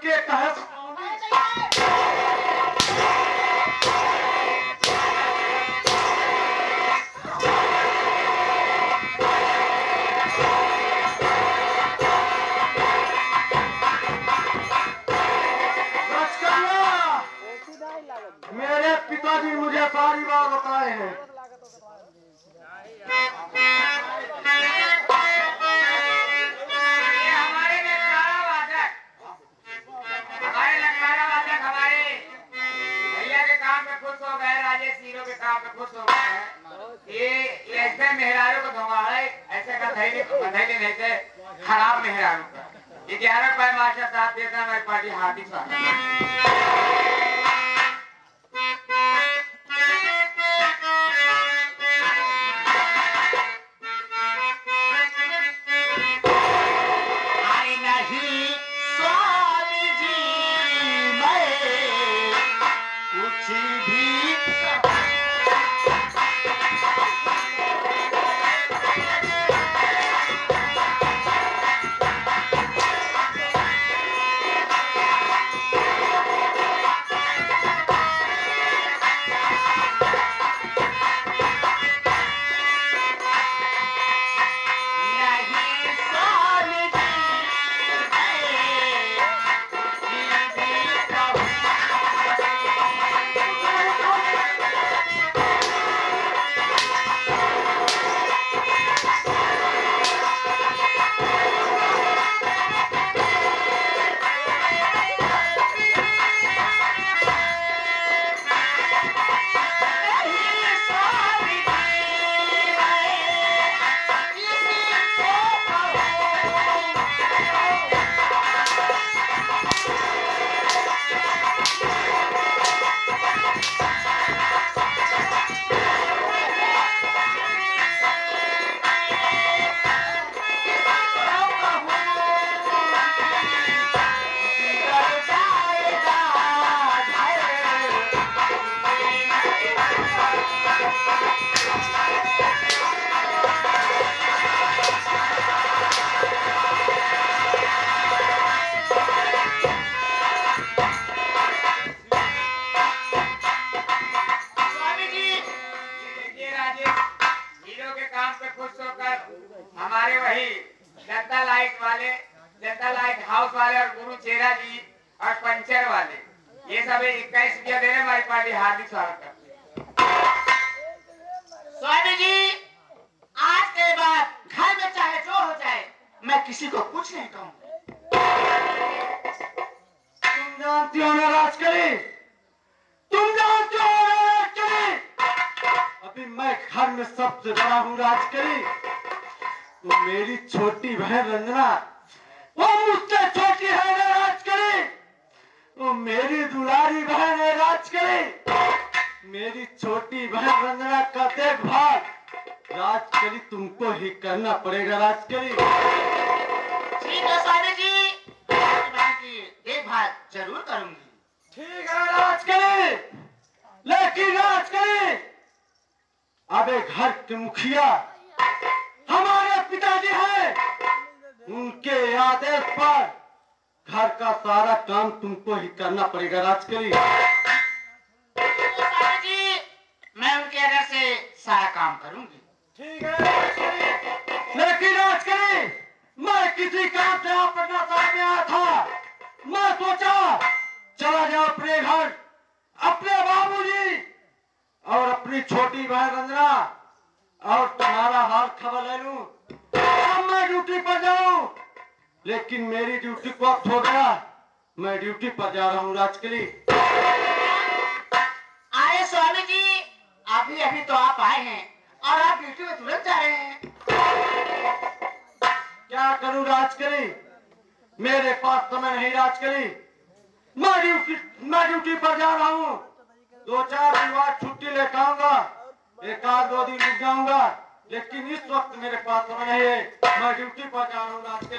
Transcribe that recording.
के कहे मेरे पिताजी मुझे सारी बात बताए हैं। ऐसे मेहरारू को धोमाड़ा ऐसे का बधाई नहीं थे खराब मेहरारू का 11 रुपए मास्टर साहब देता मेरी पार्टी हार्दिक स्वागत। हमारे वही जनता लाइट हाउस वाले और गुरु चेरा जी और पंचर वाले ये सब 21 रुपया दे रहे हमारी पार्टी हार्दिक स्वागत करती है। स्वामी जी आज के बाद घर में चाहे जो हो जाए मैं किसी को कुछ नहीं कहूंगा। तुम जानती हो ना राजकली, तुम जानती हो ना राजकली, अभी मैं घर में सबसे बड़ा हूँ राजकली। तो मेरी छोटी बहन रंजना वो मुझसे छोटी है ना राजकली। तो मेरी दुलारी बहन है राजकली। मेरी छोटी बहन रंजना का देखभाल राजकली तुमको ही करना पड़ेगा राजकली। ठीक है स्वामी जी, की देखभाल जरूर करूंगी। ठीक है राजकली, लेकिन राजकली अब घर के मुखिया हमारे पिताजी हैं, उनके आदेश पर घर का सारा काम तुमको ही करना पड़ेगा राजकली। स्वामी जी मैं उनके आदेश से सारा काम करूंगी। ठीक है राजकली, लेकिन राजकली मैं किसी काम से यहाँ पटना साहब में आया था। मैं सोचा चला जाओ अपने घर, अपने बाबूजी और अपनी छोटी बहन रंजना और तुम्हारा हाल खबर ले लूं। अब मैं ड्यूटी पर जाऊं, लेकिन मेरी ड्यूटी को वक्त हो गया, मैं ड्यूटी पर जा रहा हूं राजकली। आए स्वामी जी, अभी अभी तो आप आए हैं और आप ड्यूटी में तुरंत जा रहे हैं। क्या करूं राजकली, मेरे पास समय नहीं राजकली। मैं ड्यूटी पर जा रहा हूं, 2-4 दिन बाद छुट्टी लेकर आऊंगा, 1-2 दिन रुक जाऊंगा, लेकिन इस वक्त मेरे पास समय नहीं है। मैं ड्यूटी पर जा रहा हूँ राजकली।